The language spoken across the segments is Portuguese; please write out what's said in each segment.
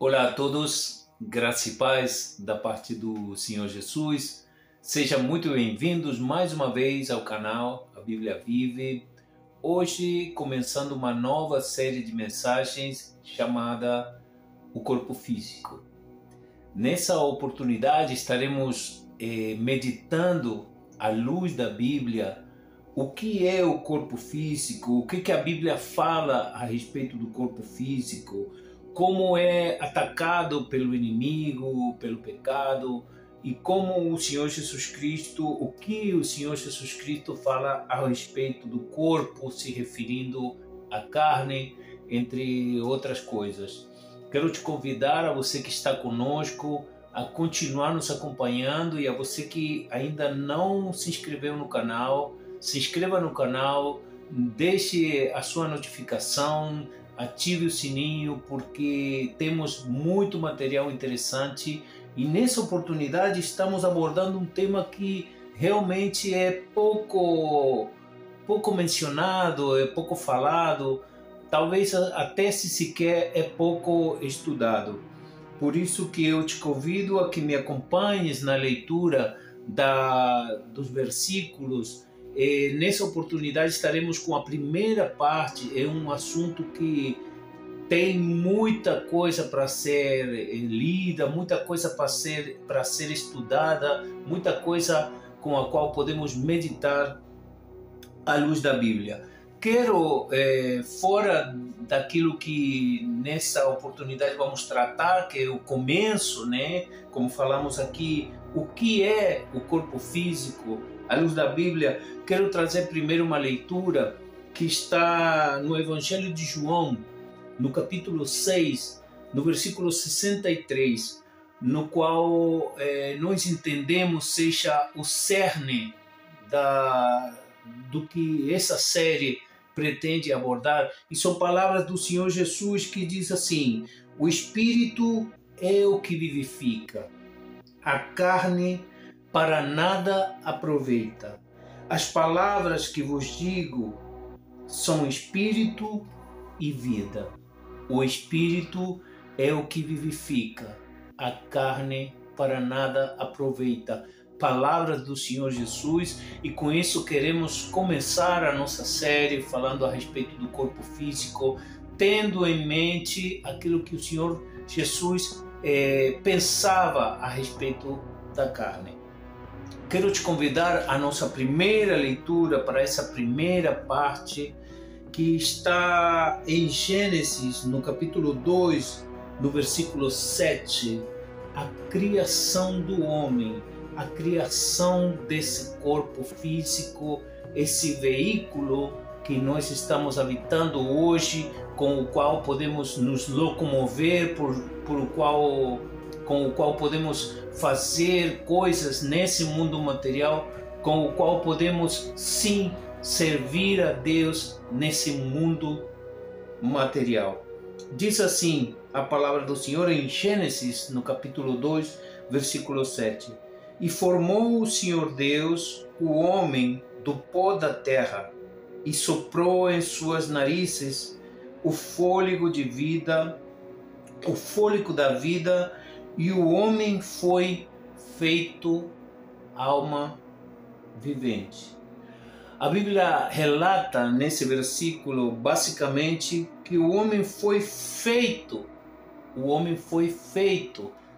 Olá a todos, graça e paz da parte do Senhor Jesus. Sejam muito bem-vindos mais uma vez ao canal A Bíblia Vive. Hoje começando uma nova série de mensagens chamada O Corpo Físico. Nessa oportunidade estaremos meditando à luz da Bíblia o que é o corpo físico, o que a Bíblia fala a respeito do corpo físico, como é atacado pelo inimigo, pelo pecado, e como o Senhor Jesus Cristo, o que o Senhor Jesus Cristo fala a respeito do corpo, se referindo à carne, entre outras coisas. Quero te convidar, a você que está conosco, a continuar nos acompanhando, e a você que ainda não se inscreveu no canal, se inscreva no canal, deixe a sua notificação, ative o sininho, porque temos muito material interessante e nessa oportunidade estamos abordando um tema que realmente é pouco mencionado, é pouco falado, talvez até se sequer é pouco estudado. Por isso que eu te convido a que me acompanhes na leitura dos versículos. Nessa oportunidade estaremos com a primeira parte. É um assunto que tem muita coisa para ser lida, muita coisa para ser estudada, muita coisa com a qual podemos meditar à luz da Bíblia. Quero, fora daquilo que nessa oportunidade vamos tratar, que é o começo, né? Como falamos aqui, o que é o corpo físico à luz da Bíblia, quero trazer primeiro uma leitura que está no Evangelho de João, no capítulo 6, no versículo 63, no qual nós entendemos seja o cerne do que essa série pretende abordar, e são palavras do Senhor Jesus que diz assim: o Espírito é o que vivifica, a carne para nada aproveita. As palavras que vos digo são espírito e vida. O espírito é o que vivifica, a carne para nada aproveita. Palavras do Senhor Jesus, e com isso queremos começar a nossa série falando a respeito do corpo físico, tendo em mente aquilo que o Senhor Jesus pensava a respeito da carne. Quero te convidar à nossa primeira leitura, para essa primeira parte, que está em Gênesis, no capítulo 2, no versículo 7, a criação do homem, a criação desse corpo físico, esse veículo que nós estamos habitando hoje, com o qual podemos nos locomover, com o qual podemos fazer coisas nesse mundo material, com o qual podemos sim servir a Deus nesse mundo material. Diz assim a palavra do Senhor em Gênesis, no capítulo 2, versículo 7. E formou o Senhor Deus o homem do pó da terra, e soprou em suas narizes o fôlego de vida, o fôlego da vida, e o homem foi feito alma vivente. A Bíblia relata nesse versículo basicamente que o homem foi feito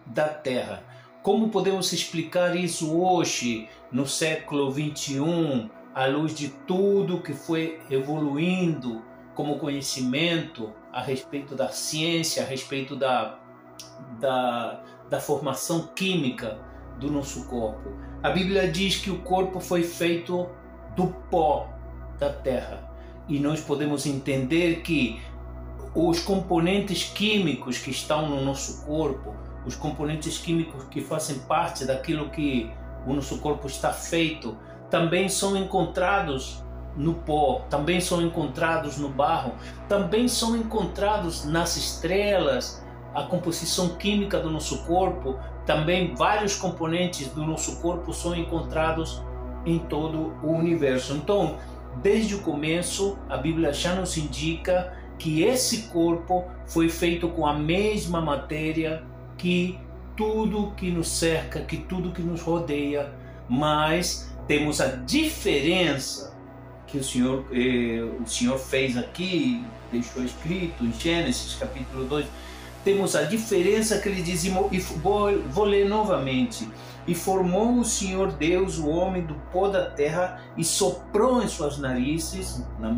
da terra. Como podemos explicar isso hoje, no século 21, à luz de tudo que foi evoluindo como conhecimento a respeito da ciência, a respeito da formação química do nosso corpo? A Bíblia diz que o corpo foi feito do pó da terra, e nós podemos entender que os componentes químicos que estão no nosso corpo, os componentes químicos que fazem parte daquilo que o nosso corpo está feito, também são encontrados no pó, também são encontrados no barro, também são encontrados nas estrelas. A composição química do nosso corpo, também vários componentes do nosso corpo são encontrados em todo o universo. Então, desde o começo, a Bíblia já nos indica que esse corpo foi feito com a mesma matéria que tudo que nos cerca, que tudo que nos rodeia, mas temos a diferença que o Senhor fez aqui, deixou escrito em Gênesis capítulo 2, temos a diferença que ele diz, e vou ler novamente: e formou o Senhor Deus o homem do pó da terra e soprou em suas narizes, na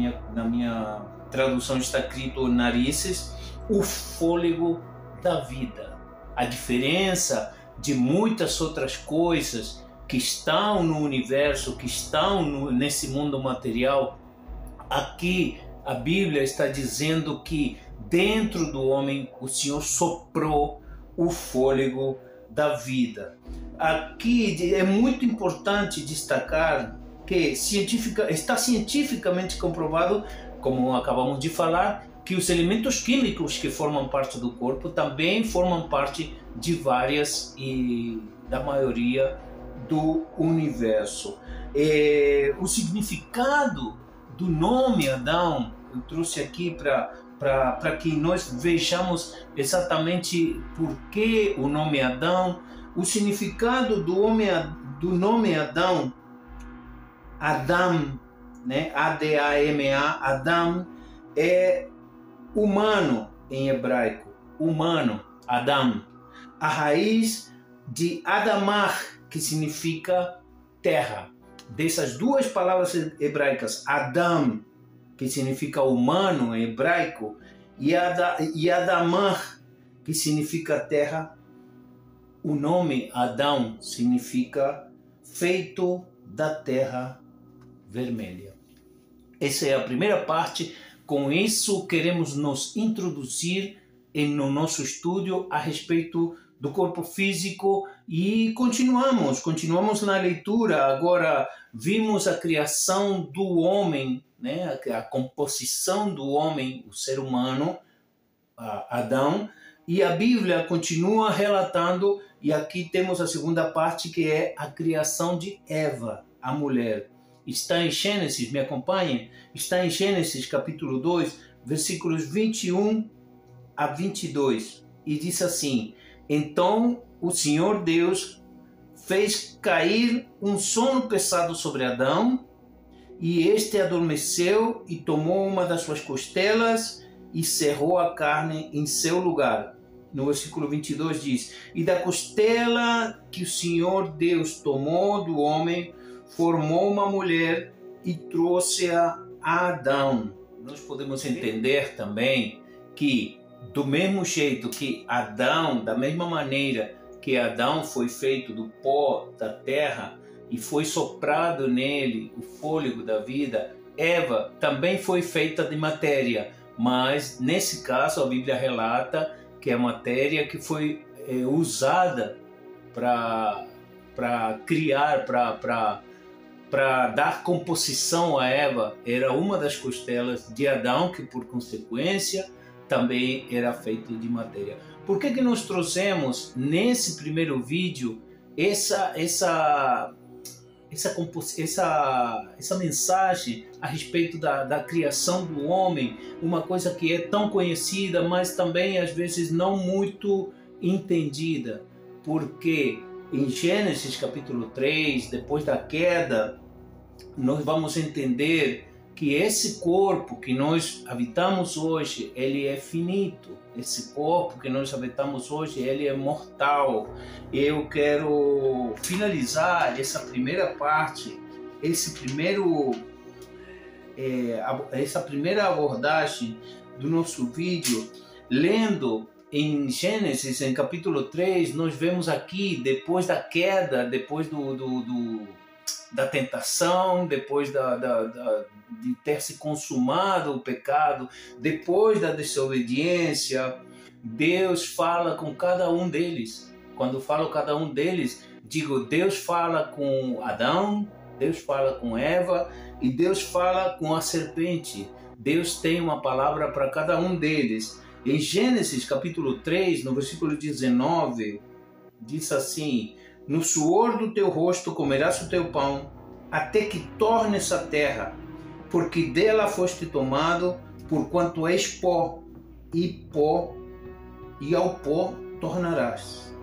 minha tradução está escrito narizes, o fôlego da vida. A diferença de muitas outras coisas que estão no universo, que estão nesse mundo material, aqui a Bíblia está dizendo que dentro do homem o Senhor soprou o fôlego da vida. Aqui é muito importante destacar que está cientificamente comprovado, como acabamos de falar, que os elementos químicos que formam parte do corpo também formam parte de várias e da maioria do universo. O significado do nome Adão, eu trouxe aqui para que nós vejamos exatamente por que o nome Adão. O significado do nome Adão, Adam, né? A-D-A-M-A, Adam, é humano em hebraico, humano, Adam. A raiz de Adamar, que significa terra. Dessas duas palavras hebraicas, Adam, que significa humano em hebraico, e Adamar, que significa terra, o nome Adão significa feito da terra vermelha. Essa é a primeira parte. Com isso, queremos nos introduzir no nosso estudo a respeito do corpo físico e continuamos na leitura. Agora vimos a criação do homem, né? A composição do homem, o ser humano, Adão, e a Bíblia continua relatando, e aqui temos a segunda parte, que é a criação de Eva, a mulher. Está em Gênesis, me acompanhem? Está em Gênesis capítulo 2, versículos 21 a 22. E diz assim: então o Senhor Deus fez cair um sono pesado sobre Adão, e este adormeceu e tomou uma das suas costelas e cerrou a carne em seu lugar. No versículo 22 diz: e da costela que o Senhor Deus tomou do homem, formou uma mulher e trouxe-a a Adão. Nós podemos entender também que, do mesmo jeito que Adão, da mesma maneira que Adão foi feito do pó da terra e foi soprado nele o fôlego da vida, Eva também foi feita de matéria, mas nesse caso a Bíblia relata que a matéria que foi usada para criar, para dar composição a Eva, era uma das costelas de Adão, que por consequência também era feito de matéria. Por que nós trouxemos nesse primeiro vídeo essa mensagem a respeito da criação do homem, uma coisa que é tão conhecida, mas também às vezes não muito entendida? Porque em Gênesis capítulo 3, depois da queda, nós vamos entender que esse corpo que nós habitamos hoje, ele é finito. Esse corpo que nós habitamos hoje, ele é mortal. Eu quero finalizar essa primeira parte, essa primeira abordagem do nosso vídeo, lendo em Gênesis, em capítulo 3, nós vemos aqui, depois da queda, depois da tentação, depois de ter se consumado o pecado, depois da desobediência, Deus fala com cada um deles. Quando falo cada um deles, digo, Deus fala com Adão, Deus fala com Eva e Deus fala com a serpente. Deus tem uma palavra para cada um deles. Em Gênesis capítulo 3, no versículo 19, diz assim: no suor do teu rosto comerás o teu pão, até que tornes a terra, porque dela foste tomado, porquanto és pó, e ao pó tornarás.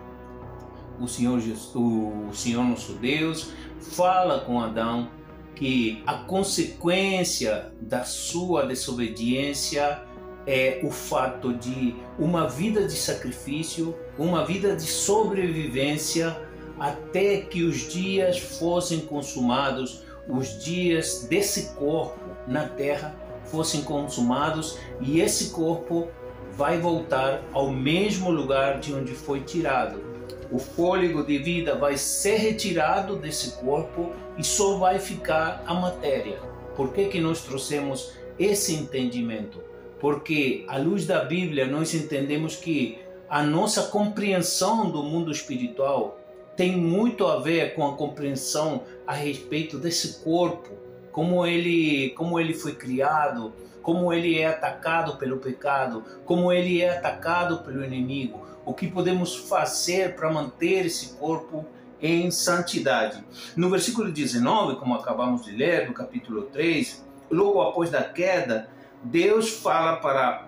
O Senhor nosso Deus fala com Adão que a consequência da sua desobediência é o fato de uma vida de sacrifício, uma vida de sobrevivência, até que os dias fossem consumados, os dias desse corpo na terra fossem consumados, e esse corpo vai voltar ao mesmo lugar de onde foi tirado. O fôlego de vida vai ser retirado desse corpo e só vai ficar a matéria. Por que nós trouxemos esse entendimento? Porque, à luz da Bíblia, nós entendemos que a nossa compreensão do mundo espiritual tem muito a ver com a compreensão a respeito desse corpo, como ele foi criado, como ele é atacado pelo pecado, como ele é atacado pelo inimigo, o que podemos fazer para manter esse corpo em santidade. No versículo 19, como acabamos de ler, do capítulo 3, logo após da queda, Deus fala para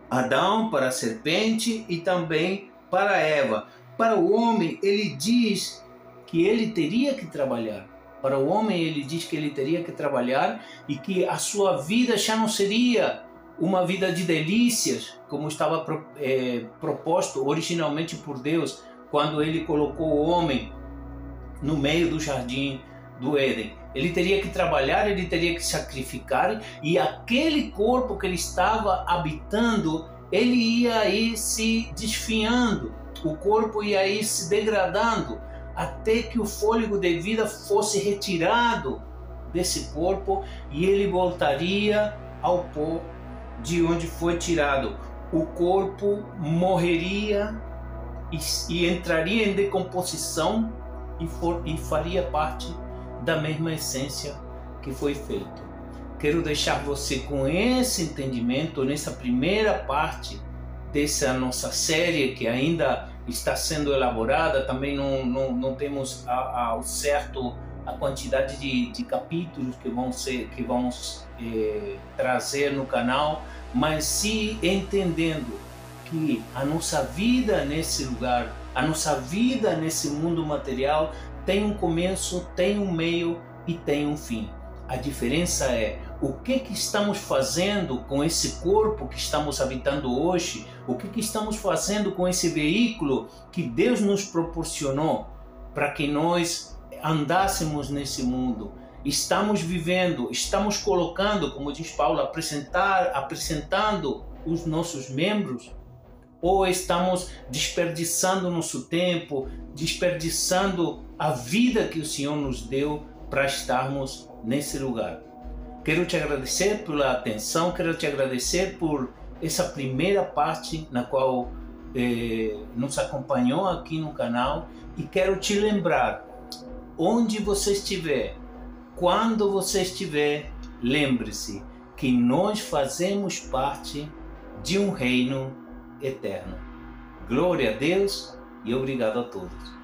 Adão, para a serpente e também para Eva. Para o homem, ele diz que ele teria que trabalhar. Para o homem, ele diz que ele teria que trabalhar e que a sua vida já não seria uma vida de delícias, como estava proposto originalmente por Deus, quando ele colocou o homem no meio do jardim do Éden. Ele teria que trabalhar, ele teria que sacrificar, e aquele corpo que ele estava habitando, ele ia ir se desfiando, o corpo ia ir se degradando, até que o fôlego de vida fosse retirado desse corpo e ele voltaria ao pó de onde foi tirado. O corpo morreria e entraria em decomposição e faria parte da mesma essência que foi feito. Quero deixar você com esse entendimento nessa primeira parte dessa nossa série, que ainda está sendo elaborada. Também não temos ao certo a quantidade de capítulos que vamos trazer no canal, mas se entendendo que a nossa vida nesse lugar, a nossa vida nesse mundo material tem um começo, tem um meio e tem um fim. A diferença é o que estamos fazendo com esse corpo que estamos habitando hoje, o que estamos fazendo com esse veículo que Deus nos proporcionou para que nós andássemos nesse mundo. Estamos vivendo, estamos colocando, como diz Paulo, apresentando os nossos membros, ou estamos desperdiçando nosso tempo, desperdiçando a vida que o Senhor nos deu para estarmos nesse lugar. Quero te agradecer pela atenção, quero te agradecer por essa primeira parte na qual nos acompanhou aqui no canal, e quero te lembrar, onde você estiver, quando você estiver, lembre-se que nós fazemos parte de um reino eterno. Glória a Deus e obrigado a todos.